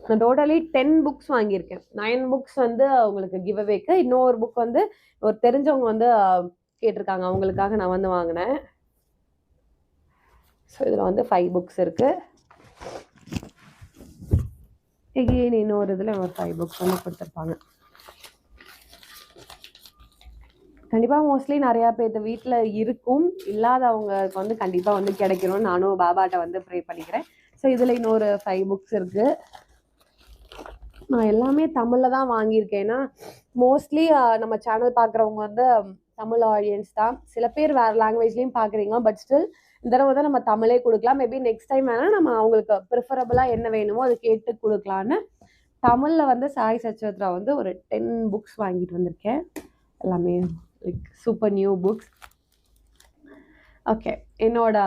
நான் totally 10 books வாங்கியிருக்கேன். 9 books வந்து உங்களுக்கு கிவ் அவேக்கு, இன்னொரு புக் வந்து ஒரு தெரிஞ்சவங்க வந்து கேட்டிருக்காங்க, அவங்களுக்காக நான் வந்து வாங்கினேன். ஸோ இதில் வந்து 5 புக்ஸ் இருக்கு. எகெயின் இன்னொரு இதில் ஒரு 5 புக்ஸ் வந்து கொடுத்துருப்பாங்க. கண்டிப்பாக மோஸ்ட்லி நிறையா பேர் வீட்டில் இருக்கும், இல்லாதவங்களுக்கு வந்து கண்டிப்பாக வந்து கிடைக்கணும்னு நானும் பாபாட்ட வந்து ப்ரே பண்ணிக்கிறேன். ஸோ இதில் இன்னொரு 5 புக்ஸ் இருக்குது. நான் எல்லாமே தமிழில் தான் வாங்கியிருக்கேன். ஏன்னா மோஸ்ட்லி நம்ம சேனல் பார்க்குறவங்க வந்து தமிழ் ஆடியன்ஸ் தான். சில பேர் வேறு லாங்குவேஜ்லேயும் பார்க்குறீங்க, பட் ஸ்டில் இந்த தடவை வந்து நம்ம தமிழே கொடுக்கலாம். மேபி நெக்ஸ்ட் டைம் வேணால் நம்ம அவங்களுக்கு ப்ரிஃபரபுளாக என்ன வேணுமோ அதை கேட்டு கொடுக்கலான்னு தமிழில் வந்து சாய் சச்சோத்ரா வந்து ஒரு 10 புக்ஸ் வாங்கிட்டு வந்திருக்கேன். எல்லாமே like super new books. Okay, என்னோட